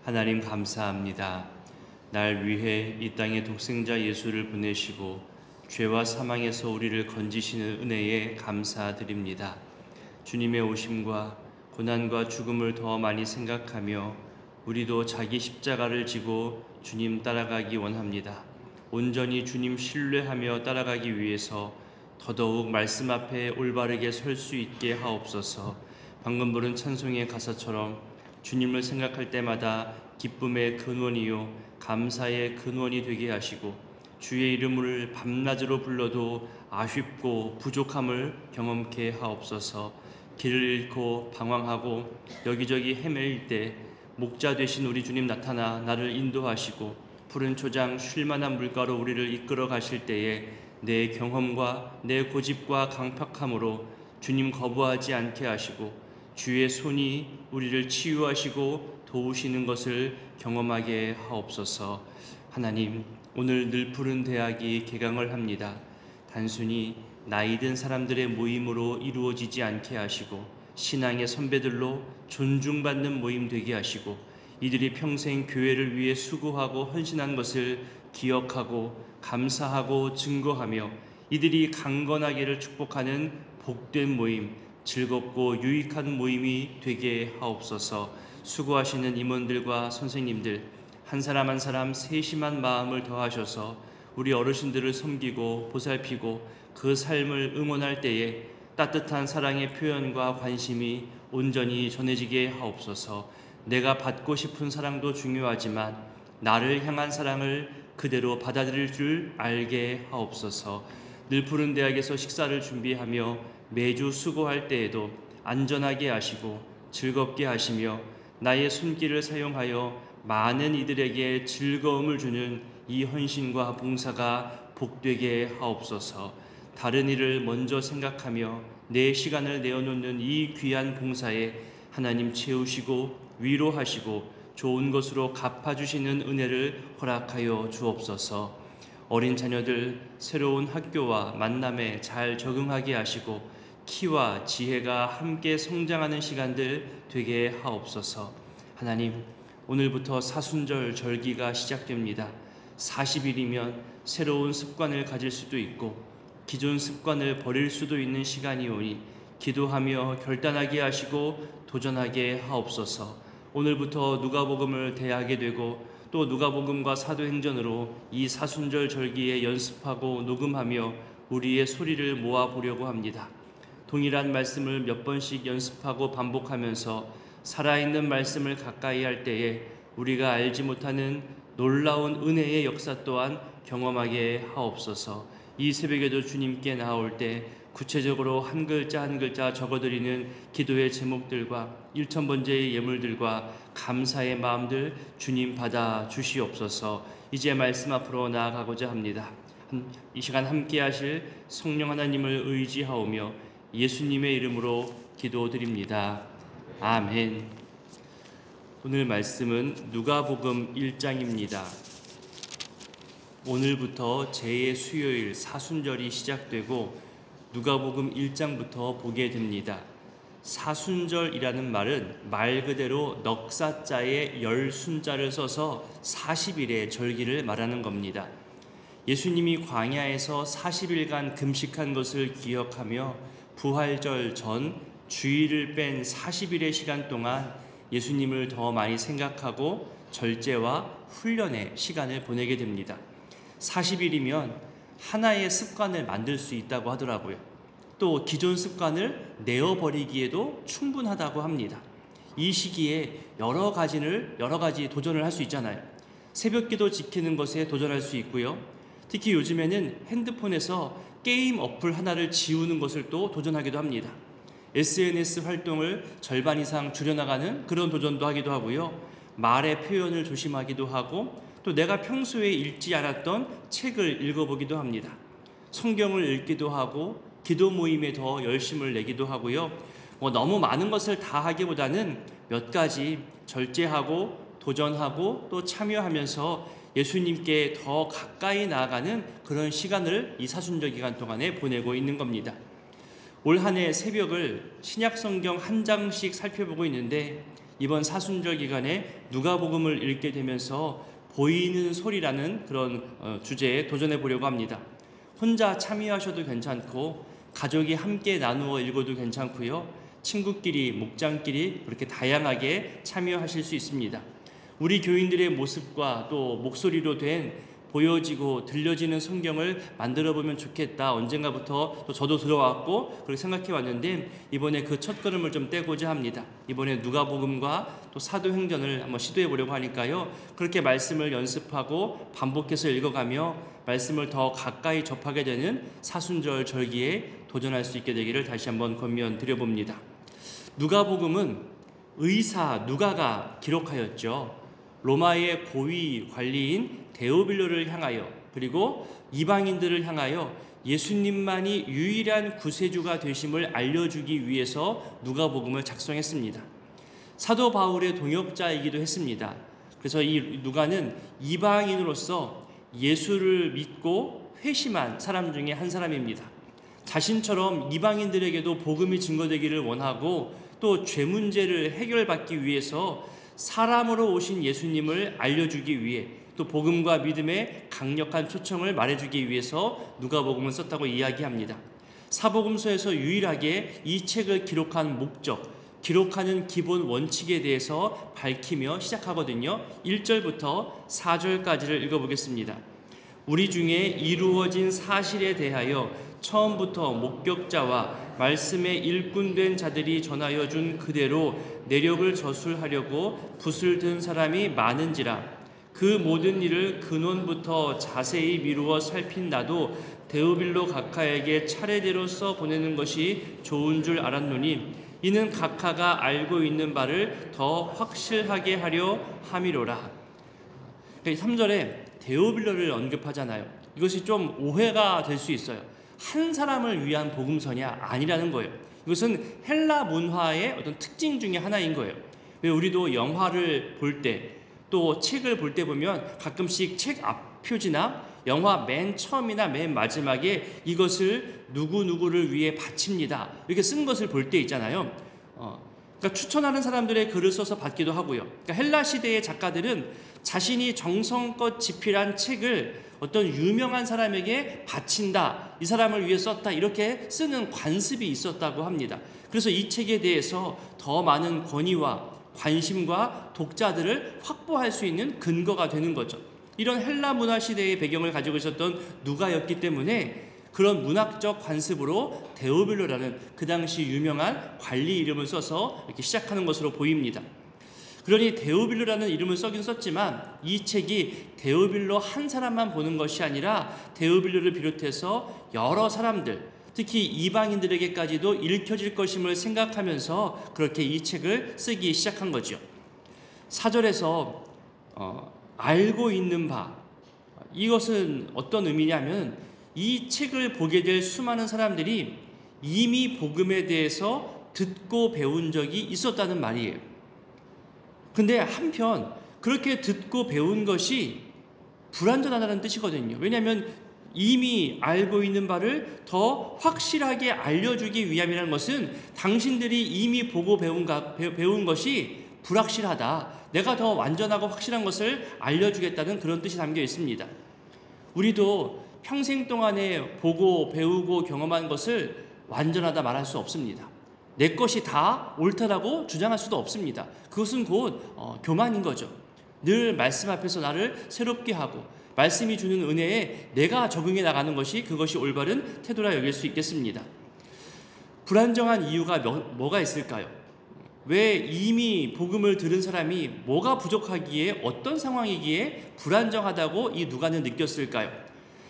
하나님 감사합니다. 날 위해 이 땅에 독생자 예수를 보내시고 죄와 사망에서 우리를 건지시는 은혜에 감사드립니다. 주님의 오심과 고난과 죽음을 더 많이 생각하며 우리도 자기 십자가를 지고 주님 따라가기 원합니다. 온전히 주님 신뢰하며 따라가기 위해서 더더욱 말씀 앞에 올바르게 설 수 있게 하옵소서. 방금 부른 찬송의 가사처럼 주님을 생각할 때마다 기쁨의 근원이요 감사의 근원이 되게 하시고 주의 이름을 밤낮으로 불러도 아쉽고 부족함을 경험케 하옵소서. 길을 잃고 방황하고 여기저기 헤매일 때 목자 되신 우리 주님 나타나 나를 인도하시고 푸른 초장 쉴만한 물가로 우리를 이끌어 가실 때에 내 경험과 내 고집과 강팍함으로 주님 거부하지 않게 하시고 주의 손이 우리를 치유하시고 도우시는 것을 경험하게 하옵소서. 하나님, 오늘 늘 푸른 대학이 개강을 합니다. 단순히 나이 든 사람들의 모임으로 이루어지지 않게 하시고 신앙의 선배들로 존중받는 모임 되게 하시고 이들이 평생 교회를 위해 수고하고 헌신한 것을 기억하고 감사하고 증거하며 이들이 강건하기를 축복하는 복된 모임, 즐겁고 유익한 모임이 되게 하옵소서. 수고하시는 임원들과 선생님들 한 사람 한 사람 세심한 마음을 더하셔서 우리 어르신들을 섬기고 보살피고 그 삶을 응원할 때에 따뜻한 사랑의 표현과 관심이 온전히 전해지게 하옵소서. 내가 받고 싶은 사랑도 중요하지만 나를 향한 사랑을 그대로 받아들일 줄 알게 하옵소서. 늘 푸른 대학에서 식사를 준비하며 매주 수고할 때에도 안전하게 하시고 즐겁게 하시며 나의 손길을 사용하여 많은 이들에게 즐거움을 주는 이 헌신과 봉사가 복되게 하옵소서. 다른 일을 먼저 생각하며 내 시간을 내어놓는 이 귀한 봉사에 하나님 채우시고 위로하시고 좋은 것으로 갚아주시는 은혜를 허락하여 주옵소서. 어린 자녀들 새로운 학교와 만남에 잘 적응하게 하시고 키와 지혜가 함께 성장하는 시간들 되게 하옵소서. 하나님, 오늘부터 사순절 절기가 시작됩니다. 40일이면 새로운 습관을 가질 수도 있고 기존 습관을 버릴 수도 있는 시간이 오니 기도하며 결단하게 하시고 도전하게 하옵소서. 오늘부터 누가복음을 대하게 되고 또 누가복음과 사도행전으로 이 사순절 절기에 연습하고 녹음하며 우리의 소리를 모아보려고 합니다. 동일한 말씀을 몇 번씩 연습하고 반복하면서 살아있는 말씀을 가까이 할 때에 우리가 알지 못하는 놀라운 은혜의 역사 또한 경험하게 하옵소서. 이 새벽에도 주님께 나올 때 구체적으로 한 글자 한 글자 적어드리는 기도의 제목들과 일천번제의 예물들과 감사의 마음들 주님 받아 주시옵소서. 이제 말씀 앞으로 나아가고자 합니다. 이 시간 함께 하실 성령 하나님을 의지하오며 예수님의 이름으로 기도드립니다. 아멘. 오늘 말씀은 누가복음 1장입니다. 오늘부터 제2수요일 사순절이 시작되고 누가복음 1장부터 보게 됩니다. 사순절이라는 말은 말 그대로 넉사자에 열순자를 써서 40일의 절기를 말하는 겁니다. 예수님이 광야에서 40일간 금식한 것을 기억하며 부활절 전 주일을 뺀 40일의 시간 동안 예수님을 더 많이 생각하고 절제와 훈련의 시간을 보내게 됩니다. 40일이면 하나의 습관을 만들 수 있다고 하더라고요. 또 기존 습관을 내어버리기에도 충분하다고 합니다. 이 시기에 여러 가지 도전을 할 수 있잖아요. 새벽기도 지키는 것에 도전할 수 있고요. 특히 요즘에는 핸드폰에서 게임 어플 하나를 지우는 것을 또 도전하기도 합니다. SNS 활동을 절반 이상 줄여나가는 그런 도전도 하기도 하고요. 말의 표현을 조심하기도 하고 또 내가 평소에 읽지 않았던 책을 읽어보기도 합니다. 성경을 읽기도 하고 기도 모임에 더 열심을 내기도 하고요. 너무 많은 것을 다 하기보다는 몇 가지 절제하고 도전하고 또 참여하면서 예수님께 더 가까이 나아가는 그런 시간을 이 사순절 기간 동안에 보내고 있는 겁니다. 올 한 해 새벽을 신약성경 한 장씩 살펴보고 있는데 이번 사순절 기간에 누가복음을 읽게 되면서 보이는 소리라는 그런 주제에 도전해 보려고 합니다. 혼자 참여하셔도 괜찮고 가족이 함께 나누어 읽어도 괜찮고요. 친구끼리, 목장끼리 그렇게 다양하게 참여하실 수 있습니다. 우리 교인들의 모습과 또 목소리로 된 보여지고 들려지는 성경을 만들어 보면 좋겠다. 언젠가부터 또 저도 들어왔고 그렇게 생각해 왔는데 이번에 그 첫걸음을 좀 떼고자 합니다. 이번에 누가복음과 또 사도행전을 한번 시도해 보려고 하니까요. 그렇게 말씀을 연습하고 반복해서 읽어가며 말씀을 더 가까이 접하게 되는 사순절 절기에 도전할 수 있게 되기를 다시 한번 권면 드려봅니다. 누가복음은 의사 누가가 기록하였죠. 로마의 고위 관리인 데오빌로를 향하여 그리고 이방인들을 향하여 예수님만이 유일한 구세주가 되심을 알려주기 위해서 누가복음을 작성했습니다. 사도 바울의 동역자이기도 했습니다. 그래서 이 누가는 이방인으로서 예수를 믿고 회심한 사람 중에 한 사람입니다. 자신처럼 이방인들에게도 복음이 증거되기를 원하고 또 죄 문제를 해결받기 위해서 사람으로 오신 예수님을 알려주기 위해 또 복음과 믿음의 강력한 초청을 말해주기 위해서 누가복음을 썼다고 이야기합니다. 사복음서에서 유일하게 이 책을 기록한 목적, 기록하는 기본 원칙에 대해서 밝히며 시작하거든요. 1절부터 4절까지를 읽어보겠습니다. 우리 중에 이루어진 사실에 대하여 처음부터 목격자와 말씀에 일꾼된 자들이 전하여 준 그대로 내력을 저술하려고 붓을 든 사람이 많은지라. 그 모든 일을 근원부터 자세히 미루어 살핀 나도 데오빌로 각하에게 차례대로 써 보내는 것이 좋은 줄 알았노니 이는 각하가 알고 있는 바를 더 확실하게 하려 함이로라. 3절에 데오빌로를 언급하잖아요. 이것이 좀 오해가 될 수 있어요. 한 사람을 위한 복음서냐? 아니라는 거예요. 이것은 헬라 문화의 어떤 특징 중에 하나인 거예요. 왜 우리도 영화를 볼 때 또 책을 볼 때 보면 가끔씩 책 앞표지나 영화 맨 처음이나 맨 마지막에 이것을 누구누구를 위해 바칩니다. 이렇게 쓴 것을 볼 때 있잖아요. 그러니까 추천하는 사람들의 글을 써서 받기도 하고요. 그러니까 헬라 시대의 작가들은 자신이 정성껏 집필한 책을 어떤 유명한 사람에게 바친다, 이 사람을 위해 썼다, 이렇게 쓰는 관습이 있었다고 합니다. 그래서 이 책에 대해서 더 많은 권위와 관심과 독자들을 확보할 수 있는 근거가 되는 거죠. 이런 헬라 문화 시대의 배경을 가지고 있었던 누가였기 때문에 그런 문학적 관습으로 데오빌로라는 그 당시 유명한 관리 이름을 써서 이렇게 시작하는 것으로 보입니다. 그러니 데오빌로라는 이름을 써긴 썼지만 이 책이 데오빌로 한 사람만 보는 것이 아니라 데오빌로를 비롯해서 여러 사람들, 특히 이방인들에게까지도 읽혀질 것임을 생각하면서 그렇게 이 책을 쓰기 시작한 거죠. 4절에서 알고 있는 바, 이것은 어떤 의미냐면 이 책을 보게 될 수많은 사람들이 이미 복음에 대해서 듣고 배운 적이 있었다는 말이에요. 근데 한편 그렇게 듣고 배운 것이 불완전하다는 뜻이거든요. 왜냐하면 이미 알고 있는 바를 더 확실하게 알려주기 위함이라는 것은 당신들이 이미 보고 배운 것이 불확실하다. 내가 더 완전하고 확실한 것을 알려주겠다는 그런 뜻이 담겨 있습니다. 우리도 평생 동안에 보고 배우고 경험한 것을 완전하다 말할 수 없습니다. 내 것이 다 옳다라고 주장할 수도 없습니다. 그것은 곧 교만인 거죠. 늘 말씀 앞에서 나를 새롭게 하고 말씀이 주는 은혜에 내가 적응해 나가는 것이 그것이 올바른 태도라 여길 수 있겠습니다. 불안정한 이유가 뭐가 있을까요? 왜 이미 복음을 들은 사람이 뭐가 부족하기에 어떤 상황이기에 불안정하다고 이 누가는 느꼈을까요?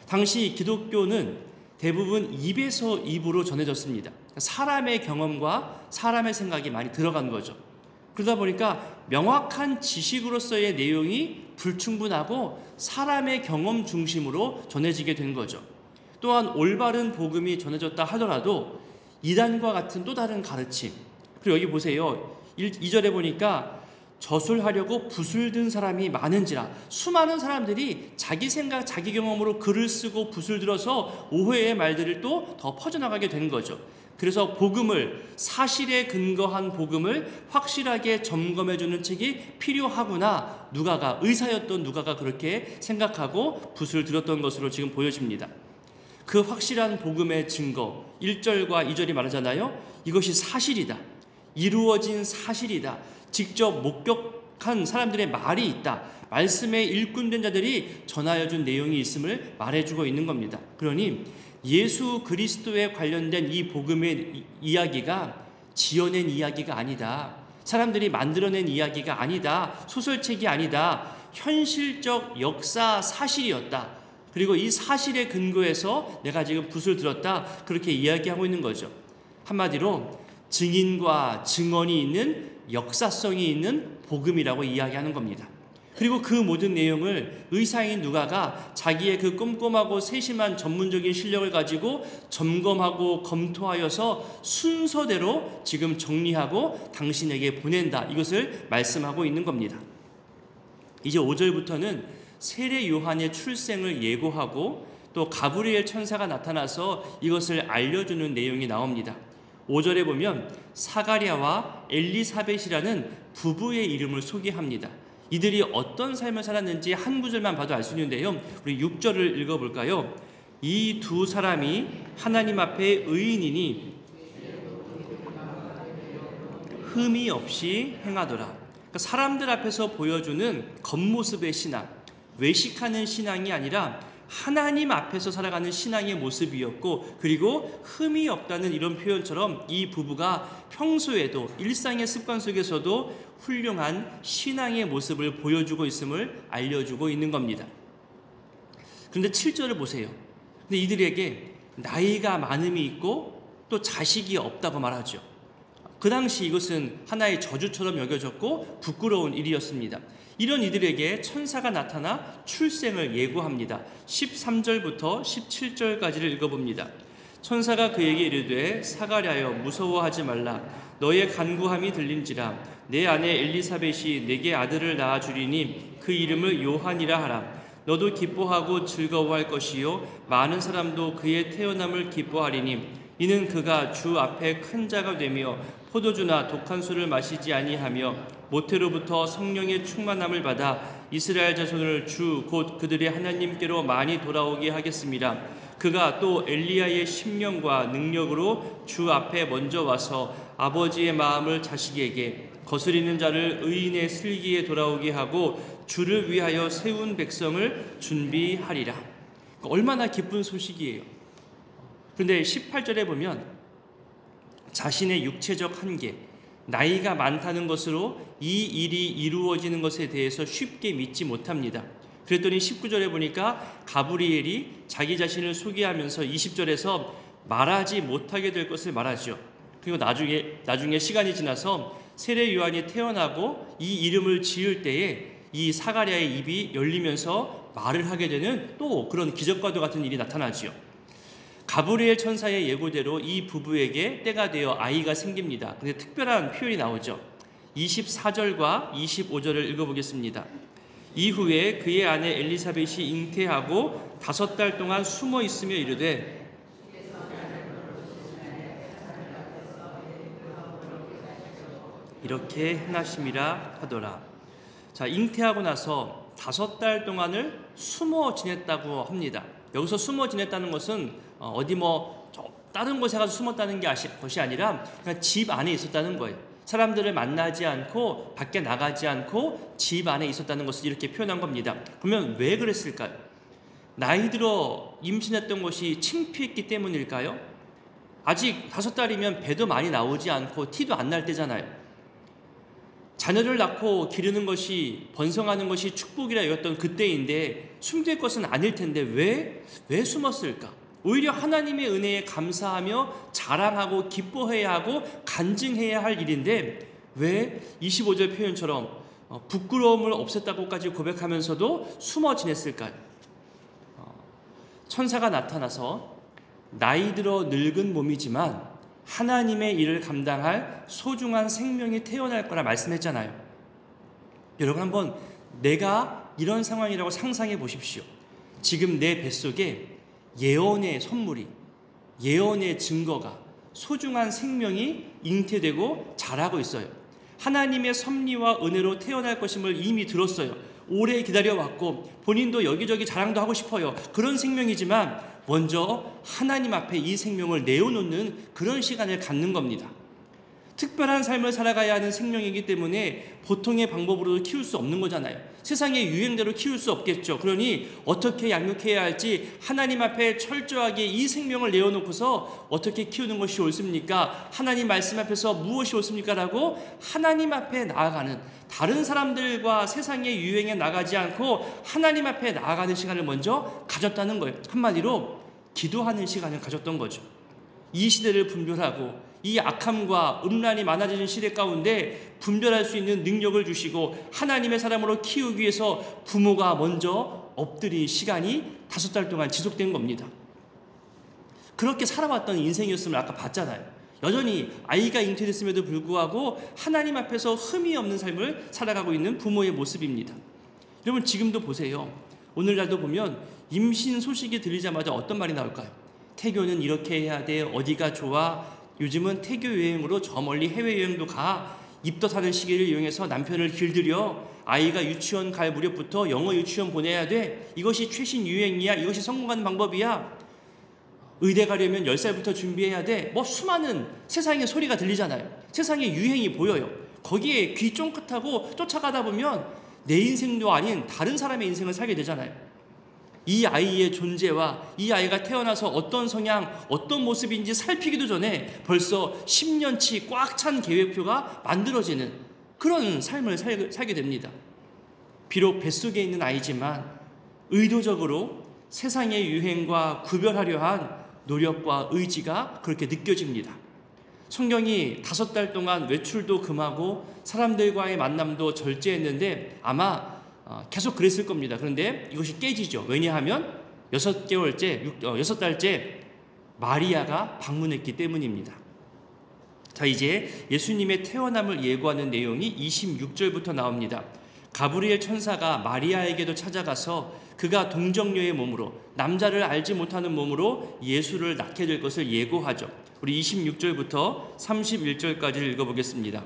당시 기독교는 대부분 입에서 입으로 전해졌습니다. 사람의 경험과 사람의 생각이 많이 들어간 거죠. 그러다 보니까 명확한 지식으로서의 내용이 불충분하고 사람의 경험 중심으로 전해지게 된 거죠. 또한 올바른 복음이 전해졌다 하더라도 이단과 같은 또 다른 가르침, 그리고 여기 보세요. 2절에 보니까 저술하려고 붓을 든 사람이 많은지라, 수많은 사람들이 자기 생각, 자기 경험으로 글을 쓰고 붓을 들어서 오해의 말들을 또 더 퍼져나가게 된 거죠. 그래서 복음을, 사실에 근거한 복음을 확실하게 점검해주는 책이 필요하구나. 누가가, 의사였던 누가가 그렇게 생각하고 붓을 들었던 것으로 지금 보여집니다. 그 확실한 복음의 증거, 1절과 2절이 말하잖아요. 이것이 사실이다. 이루어진 사실이다. 직접 목격한 사람들의 말이 있다. 말씀에 일꾼된 자들이 전하여 준 내용이 있음을 말해주고 있는 겁니다. 그러니 예수 그리스도에 관련된 이 복음의 이야기가 지어낸 이야기가 아니다. 사람들이 만들어낸 이야기가 아니다. 소설책이 아니다. 현실적 역사 사실이었다. 그리고 이 사실에 근거해서 내가 지금 붓을 들었다. 그렇게 이야기하고 있는 거죠. 한마디로 증인과 증언이 있는, 역사성이 있는 복음이라고 이야기하는 겁니다. 그리고 그 모든 내용을 의사인 누가가 자기의 그 꼼꼼하고 세심한 전문적인 실력을 가지고 점검하고 검토하여서 순서대로 지금 정리하고 당신에게 보낸다. 이것을 말씀하고 있는 겁니다. 이제 5절부터는 세례 요한의 출생을 예고하고 또 가브리엘 천사가 나타나서 이것을 알려주는 내용이 나옵니다. 5절에 보면 사가랴와 엘리사벳이라는 부부의 이름을 소개합니다. 이들이 어떤 삶을 살았는지 한 구절만 봐도 알 수 있는데요. 우리 6절을 읽어볼까요? 이 두 사람이 하나님 앞에 의인이니 흠이 없이 행하더라. 그러니까 사람들 앞에서 보여주는 겉모습의 신앙, 외식하는 신앙이 아니라 하나님 앞에서 살아가는 신앙의 모습이었고, 그리고 흠이 없다는 이런 표현처럼 이 부부가 평소에도 일상의 습관 속에서도 훌륭한 신앙의 모습을 보여주고 있음을 알려주고 있는 겁니다. 그런데 7절을 보세요. 근데 이들에게 나이가 많음이 있고 또 자식이 없다고 말하죠. 그 당시 이것은 하나의 저주처럼 여겨졌고 부끄러운 일이었습니다. 이런 이들에게 천사가 나타나 출생을 예고합니다. 13절부터 17절까지를 읽어봅니다. 천사가 그에게 이르되 사가랴여 무서워하지 말라. 너의 간구함이 들린지라. 내 아내 엘리사벳이 내게 아들을 낳아주리니 그 이름을 요한이라 하라. 너도 기뻐하고 즐거워할 것이요 많은 사람도 그의 태어남을 기뻐하리니 이는 그가 주 앞에 큰 자가 되며 포도주나 독한 술을 마시지 아니하며 모태로부터 성령의 충만함을 받아 이스라엘 자손을 주 곧 그들의 하나님께로 많이 돌아오게 하겠습니다. 그가 또 엘리야의 심령과 능력으로 주 앞에 먼저 와서 아버지의 마음을 자식에게, 거스리는 자를 의인의 슬기에 돌아오게 하고 주를 위하여 세운 백성을 준비하리라. 얼마나 기쁜 소식이에요. 그런데 18절에 보면 자신의 육체적 한계, 나이가 많다는 것으로 이 일이 이루어지는 것에 대해서 쉽게 믿지 못합니다. 그랬더니 19절에 보니까 가브리엘이 자기 자신을 소개하면서 20절에서 말하지 못하게 될 것을 말하죠. 그리고 나중에 시간이 지나서 세례 요한이 태어나고 이 이름을 지을 때에 이 사가랴의 입이 열리면서 말을 하게 되는 또 그런 기적과도 같은 일이 나타나지요. 가브리엘 천사의 예고대로 이 부부에게 때가 되어 아이가 생깁니다. 근데 특별한 표현이 나오죠. 24절과 25절을 읽어보겠습니다. 이후에 그의 아내 엘리사벳이 잉태하고 5달 동안 숨어 있으며 이르되 이렇게 행하심이라 하더라. 자, 잉태하고 나서 5달 동안을 숨어 지냈다고 합니다. 여기서 숨어 지냈다는 것은 어디 다른 곳에 가서 숨었다는 것이 아니라 그냥 집 안에 있었다는 거예요. 사람들을 만나지 않고 밖에 나가지 않고 집 안에 있었다는 것을 이렇게 표현한 겁니다. 그러면 왜 그랬을까요? 나이 들어 임신했던 것이 창피했기 때문일까요? 아직 5달이면 배도 많이 나오지 않고 티도 안 날 때잖아요. 자녀를 낳고 기르는 것이, 번성하는 것이 축복이라 여겼던 그때인데 숨길 것은 아닐 텐데 왜 숨었을까? 오히려 하나님의 은혜에 감사하며 자랑하고 기뻐해야 하고 간증해야 할 일인데 왜 25절 표현처럼 부끄러움을 없앴다고까지 고백하면서도 숨어 지냈을까요? 천사가 나타나서 나이 들어 늙은 몸이지만 하나님의 일을 감당할 소중한 생명이 태어날 거라 말씀했잖아요. 여러분 한번 내가 이런 상황이라고 상상해 보십시오. 지금 내 뱃속에 예언의 선물이, 예언의 증거가, 소중한 생명이 잉태되고 자라고 있어요. 하나님의 섭리와 은혜로 태어날 것임을 이미 들었어요. 오래 기다려왔고 본인도 여기저기 자랑도 하고 싶어요. 그런 생명이지만 먼저 하나님 앞에 이 생명을 내어놓는 그런 시간을 갖는 겁니다. 특별한 삶을 살아가야 하는 생명이기 때문에 보통의 방법으로 키울 수 없는 거잖아요. 세상의 유행대로 키울 수 없겠죠. 그러니 어떻게 양육해야 할지 하나님 앞에 철저하게 이 생명을 내어놓고서 어떻게 키우는 것이 옳습니까? 하나님 말씀 앞에서 무엇이 옳습니까? 라고 하나님 앞에 나아가는, 다른 사람들과 세상의 유행에 나가지 않고 하나님 앞에 나아가는 시간을 먼저 가졌다는 거예요. 한마디로 기도하는 시간을 가졌던 거죠. 이 시대를 분별하고 이 악함과 음란이 많아지는 시대 가운데 분별할 수 있는 능력을 주시고 하나님의 사람으로 키우기 위해서 부모가 먼저 엎드린 시간이 5달 동안 지속된 겁니다. 그렇게 살아왔던 인생이었음을 아까 봤잖아요. 여전히 아이가 잉태됐음에도 불구하고 하나님 앞에서 흠이 없는 삶을 살아가고 있는 부모의 모습입니다. 여러분 지금도 보세요. 오늘날도 보면 임신 소식이 들리자마자 어떤 말이 나올까요? 태교는 이렇게 해야 돼. 어디가 좋아? 요즘은 태교 여행으로 저 멀리 해외여행도 가. 입덧하는 시기를 이용해서 남편을 길들여. 아이가 유치원 갈 무렵부터 영어 유치원 보내야 돼. 이것이 최신 유행이야. 이것이 성공하는 방법이야. 의대 가려면 10살부터 준비해야 돼. 뭐 수많은 세상의 소리가 들리잖아요. 세상의 유행이 보여요. 거기에 귀 쫑긋하고 쫓아가다 보면 내 인생도 아닌 다른 사람의 인생을 살게 되잖아요. 이 아이의 존재와 이 아이가 태어나서 어떤 성향, 어떤 모습인지 살피기도 전에 벌써 10년치 꽉 찬 계획표가 만들어지는 그런 삶을 살게 됩니다. 비록 뱃속에 있는 아이지만 의도적으로 세상의 유행과 구별하려 한 노력과 의지가 그렇게 느껴집니다. 성경이 5달 동안 외출도 금하고 사람들과의 만남도 절제했는데 아마 계속 그랬을 겁니다. 그런데 이것이 깨지죠. 왜냐하면 6달째 마리아가 방문했기 때문입니다. 자, 이제 예수님의 태어남을 예고하는 내용이 26절부터 나옵니다. 가브리엘 천사가 마리아에게도 찾아가서 그가 동정녀의 몸으로, 남자를 알지 못하는 몸으로 예수를 낳게 될 것을 예고하죠. 우리 26절부터 31절까지를 읽어보겠습니다.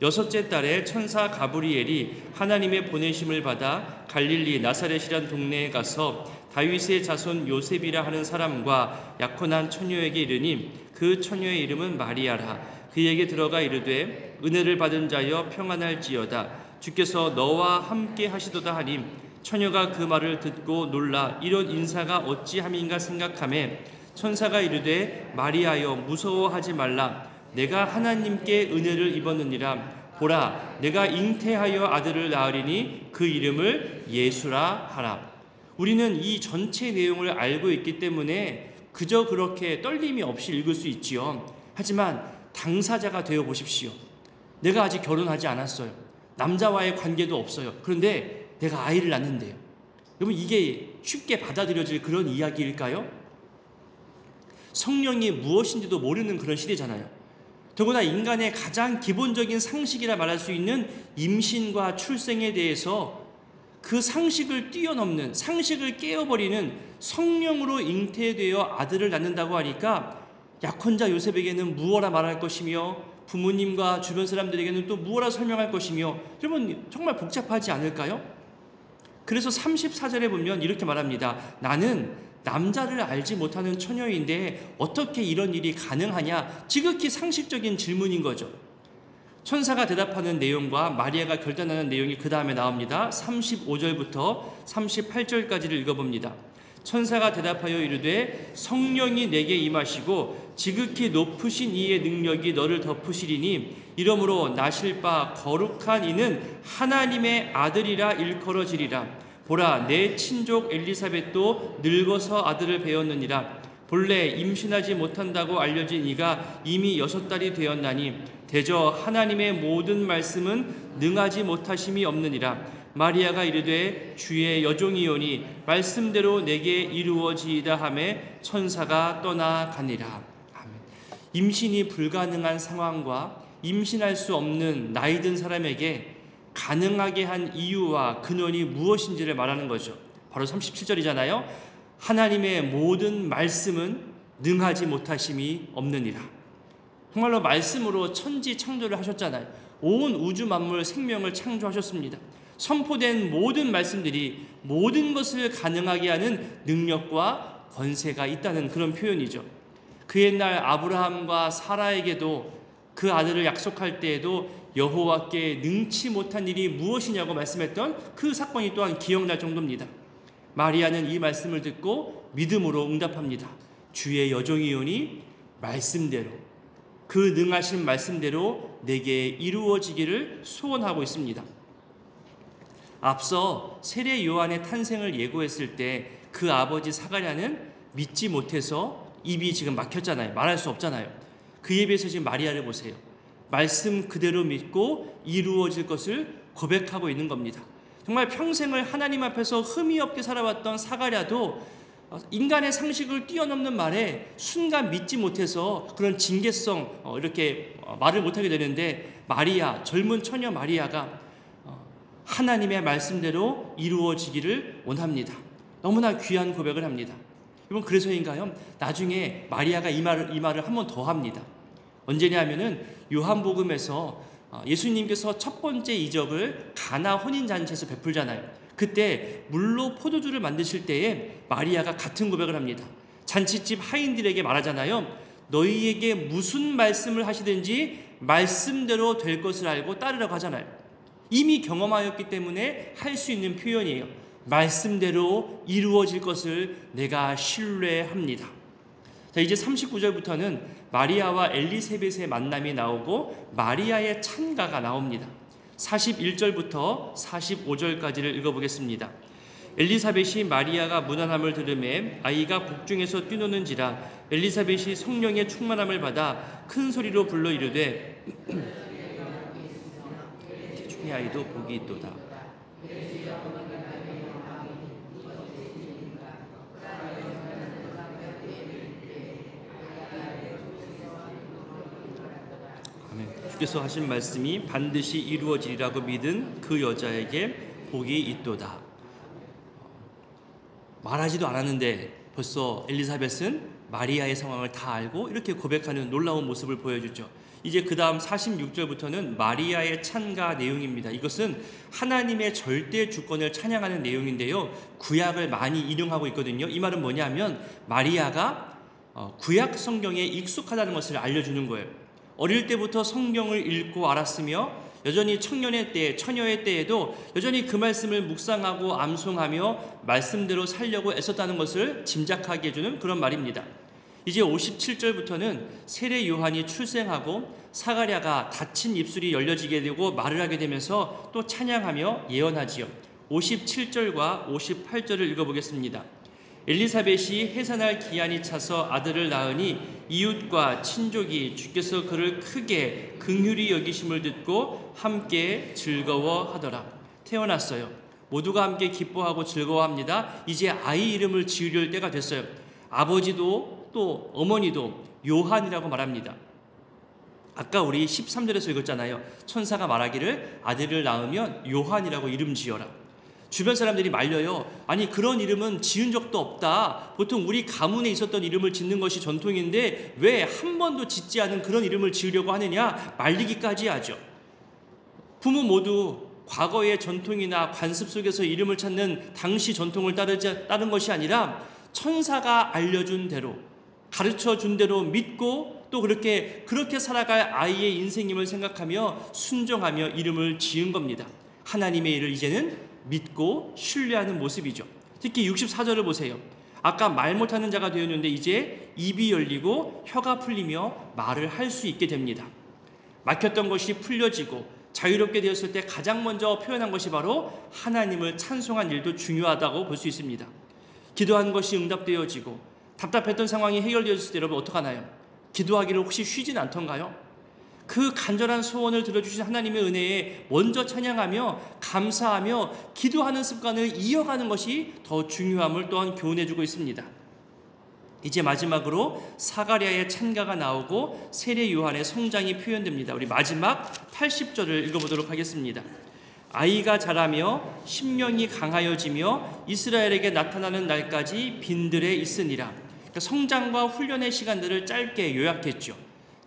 6째 달에 천사 가브리엘이 하나님의 보내심을 받아 갈릴리 나사렛이란 동네에 가서 다윗의 자손 요셉이라 하는 사람과 약혼한 처녀에게 이르니 그 처녀의 이름은 마리아라. 그에게 들어가 이르되 은혜를 받은 자여 평안할지어다. 주께서 너와 함께 하시도다 하니 처녀가 그 말을 듣고 놀라 이런 인사가 어찌함인가 생각하매 천사가 이르되 마리아여 무서워하지 말라. 내가 하나님께 은혜를 입었느니라. 보라, 내가 잉태하여 아들을 낳으리니 그 이름을 예수라 하라. 우리는 이 전체 내용을 알고 있기 때문에 그저 그렇게 떨림이 없이 읽을 수 있지요. 하지만 당사자가 되어 보십시오. 내가 아직 결혼하지 않았어요. 남자와의 관계도 없어요. 그런데 내가 아이를 낳는데요. 여러분 이게 쉽게 받아들여질 그런 이야기일까요? 성령이 무엇인지도 모르는 그런 시대잖아요. 더구나 인간의 가장 기본적인 상식이라 말할 수 있는 임신과 출생에 대해서 그 상식을 뛰어넘는, 상식을 깨어버리는 성령으로 잉태되어 아들을 낳는다고 하니까 약혼자 요셉에게는 무엇라 말할 것이며 부모님과 주변 사람들에게는 또 무엇라 설명할 것이며 여러분 정말 복잡하지 않을까요? 그래서 34절에 보면 이렇게 말합니다. 나는 남자를 알지 못하는 처녀인데 어떻게 이런 일이 가능하냐? 지극히 상식적인 질문인 거죠. 천사가 대답하는 내용과 마리아가 결단하는 내용이 그 다음에 나옵니다. 35절부터 38절까지를 읽어봅니다. 천사가 대답하여 이르되 성령이 내게 임하시고 지극히 높으신 이의 능력이 너를 덮으시리니 이러므로 나실 바 거룩한 이는 하나님의 아들이라 일컬어지리라. 보라, 내 친족 엘리사벳도 늙어서 아들을 배었느니라. 본래 임신하지 못한다고 알려진 이가 이미 6달이 되었나니 대저 하나님의 모든 말씀은 능하지 못하심이 없느니라. 마리아가 이르되 주의 여종이오니 말씀대로 내게 이루어지이다 하매 천사가 떠나가니라. 아멘. 임신이 불가능한 상황과 임신할 수 없는 나이 든 사람에게 가능하게 한 이유와 근원이 무엇인지를 말하는 거죠. 바로 37절이잖아요. 하나님의 모든 말씀은 능하지 못하심이 없느니라. 정말로 말씀으로 천지 창조를 하셨잖아요. 온 우주 만물 생명을 창조하셨습니다. 선포된 모든 말씀들이 모든 것을 가능하게 하는 능력과 권세가 있다는 그런 표현이죠. 그 옛날 아브라함과 사라에게도 그 아들을 약속할 때에도 여호와께 능치 못한 일이 무엇이냐고 말씀했던 그 사건이 또한 기억날 정도입니다. 마리아는 이 말씀을 듣고 믿음으로 응답합니다. 주의 여종이오니 말씀대로, 그 능하신 말씀대로 내게 이루어지기를 소원하고 있습니다. 앞서 세례 요한의 탄생을 예고했을 때 그 아버지 사가랴는 믿지 못해서 입이 지금 막혔잖아요. 말할 수 없잖아요. 그에 비해서 지금 마리아를 보세요. 말씀 그대로 믿고 이루어질 것을 고백하고 있는 겁니다. 정말 평생을 하나님 앞에서 흠이 없게 살아왔던 사가랴도 인간의 상식을 뛰어넘는 말에 순간 믿지 못해서 그런 징계성 이렇게 말을 못하게 되는데, 마리아, 젊은 처녀 마리아가 하나님의 말씀대로 이루어지기를 원합니다. 너무나 귀한 고백을 합니다. 여러분, 그래서인가요? 나중에 마리아가 이 말을 한 번 더 합니다. 언제냐 하면은 요한복음에서 예수님께서 첫 번째 이적을 가나 혼인잔치에서 베풀잖아요. 그때 물로 포도주를 만드실 때에 마리아가 같은 고백을 합니다. 잔치집 하인들에게 말하잖아요. 너희에게 무슨 말씀을 하시든지 말씀대로 될 것을 알고 따르라고 하잖아요. 이미 경험하였기 때문에 할 수 있는 표현이에요. 말씀대로 이루어질 것을 내가 신뢰합니다. 자, 이제 39절부터는 마리아와 엘리사벳의 만남이 나오고 마리아의 찬가가 나옵니다. 41절부터 45절까지를 읽어보겠습니다. 엘리사벳이 마리아가 무난함을 들으매 아이가 복중에서 뛰노는지라 엘리사벳이 성령의 충만함을 받아 큰 소리로 불러 이르되 태중의 아이도 복이 있도다. 주께서 하신 말씀이 반드시 이루어지리라고 믿은 그 여자에게 복이 있도다. 말하지도 않았는데 벌써 엘리사벳은 마리아의 상황을 다 알고 이렇게 고백하는 놀라운 모습을 보여주죠. 이제 그 다음 46절부터는 마리아의 찬가 내용입니다. 이것은 하나님의 절대 주권을 찬양하는 내용인데요, 구약을 많이 인용하고 있거든요. 이 말은 뭐냐면 마리아가 구약 성경에 익숙하다는 것을 알려주는 거예요. 어릴 때부터 성경을 읽고 알았으며 여전히 청년의 때, 처녀의 때에도 여전히 그 말씀을 묵상하고 암송하며 말씀대로 살려고 애썼다는 것을 짐작하게 해주는 그런 말입니다. 이제 57절부터는 세례 요한이 출생하고 사가랴가 닫힌 입술이 열려지게 되고 말을 하게 되면서 또 찬양하며 예언하지요. 57절과 58절을 읽어보겠습니다. 엘리사벳이 해산할 기한이 차서 아들을 낳으니 이웃과 친족이 주께서 그를 크게 긍휼히 여기심을 듣고 함께 즐거워하더라. 태어났어요. 모두가 함께 기뻐하고 즐거워합니다. 이제 아이 이름을 지으려 때가 됐어요. 아버지도 또 어머니도 요한이라고 말합니다. 아까 우리 13절에서 읽었잖아요. 천사가 말하기를 아들을 낳으면 요한이라고 이름 지어라. 주변 사람들이 말려요. 아니, 그런 이름은 지은 적도 없다. 보통 우리 가문에 있었던 이름을 짓는 것이 전통인데 왜 한 번도 짓지 않은 그런 이름을 지으려고 하느냐, 말리기까지 하죠. 부모 모두 과거의 전통이나 관습 속에서 이름을 찾는 당시 전통을 따른 것이 아니라 천사가 알려준 대로, 가르쳐준 대로 믿고 또 그렇게 살아갈 아이의 인생임을 생각하며 순종하며 이름을 지은 겁니다. 하나님의 일을 이제는 믿고 신뢰하는 모습이죠. 특히 64절을 보세요. 아까 말 못하는 자가 되었는데 이제 입이 열리고 혀가 풀리며 말을 할 수 있게 됩니다. 막혔던 것이 풀려지고 자유롭게 되었을 때 가장 먼저 표현한 것이 바로 하나님을 찬송한 일도 중요하다고 볼 수 있습니다. 기도한 것이 응답되어지고 답답했던 상황이 해결되었을 때 여러분 어떡하나요? 기도하기를 혹시 쉬진 않던가요? 그 간절한 소원을 들어주신 하나님의 은혜에 먼저 찬양하며 감사하며 기도하는 습관을 이어가는 것이 더 중요함을 또한 교훈해주고 있습니다. 이제 마지막으로 사가랴의 찬가가 나오고 세례 요한의 성장이 표현됩니다. 우리 마지막 80절을 읽어보도록 하겠습니다. 아이가 자라며 심령이 강하여지며 이스라엘에게 나타나는 날까지 빈들에 있으니라. 그러니까 성장과 훈련의 시간들을 짧게 요약했죠.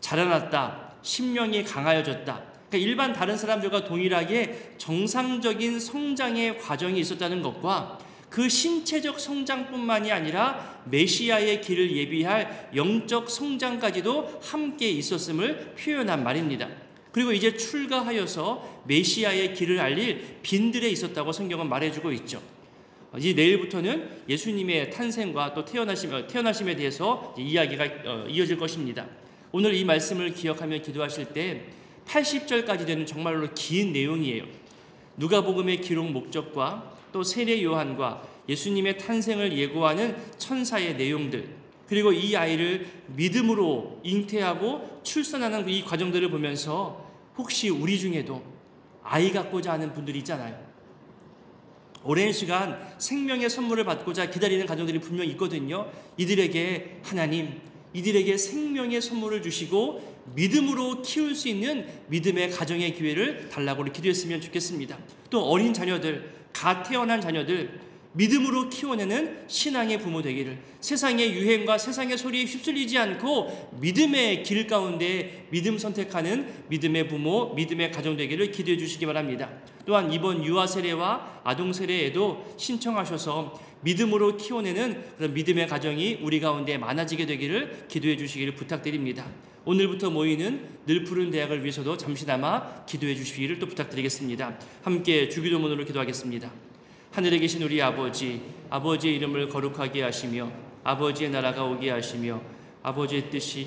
자라났다, 심령이 강하여졌다. 그러니까 일반 다른 사람들과 동일하게 정상적인 성장의 과정이 있었다는 것과 그 신체적 성장뿐만이 아니라 메시아의 길을 예비할 영적 성장까지도 함께 있었음을 표현한 말입니다. 그리고 이제 출가하여서 메시아의 길을 알릴 빈들에 있었다고 성경은 말해주고 있죠. 이제 내일부터는 예수님의 탄생과 또 태어나심에 대해서 이야기가 이어질 것입니다. 오늘 이 말씀을 기억하며 기도하실 때 80절까지 되는 정말로 긴 내용이에요. 누가복음의 기록 목적과 또 세례 요한과 예수님의 탄생을 예고하는 천사의 내용들, 그리고 이 아이를 믿음으로 잉태하고 출산하는 이 과정들을 보면서 혹시 우리 중에도 아이 갖고자 하는 분들이 있잖아요. 오랜 시간 생명의 선물을 받고자 기다리는 가정들이 분명히 있거든요. 이들에게 하나님, 이들에게 생명의 선물을 주시고 믿음으로 키울 수 있는 믿음의 가정의 기회를 달라고 기도했으면 좋겠습니다. 또 어린 자녀들, 갓 태어난 자녀들 믿음으로 키워내는 신앙의 부모 되기를, 세상의 유행과 세상의 소리에 휩쓸리지 않고 믿음의 길 가운데 믿음 선택하는 믿음의 부모, 믿음의 가정 되기를 기도해 주시기 바랍니다. 또한 이번 유아 세례와 아동 세례에도 신청하셔서 믿음으로 키워내는 그런 믿음의 가정이 우리 가운데 많아지게 되기를 기도해 주시기를 부탁드립니다. 오늘부터 모이는 늘 푸른 대학을 위해서도 잠시나마 기도해 주시기를 또 부탁드리겠습니다. 함께 주기도문으로 기도하겠습니다. 하늘에 계신 우리 아버지, 아버지의 이름을 거룩하게 하시며 아버지의 나라가 오게 하시며 아버지의 뜻이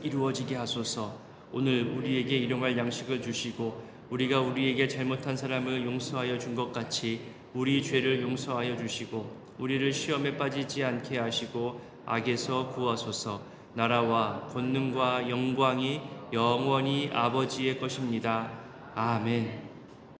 이루어지게 하소서. 오늘 우리에게 일용할 양식을 주시고 우리가 우리에게 잘못한 사람을 용서하여 준 것 같이 우리 죄를 용서하여 주시고 우리를 시험에 빠지지 않게 하시고 악에서 구하소서. 나라와 권능과 영광이 영원히 아버지의 것입니다. 아멘.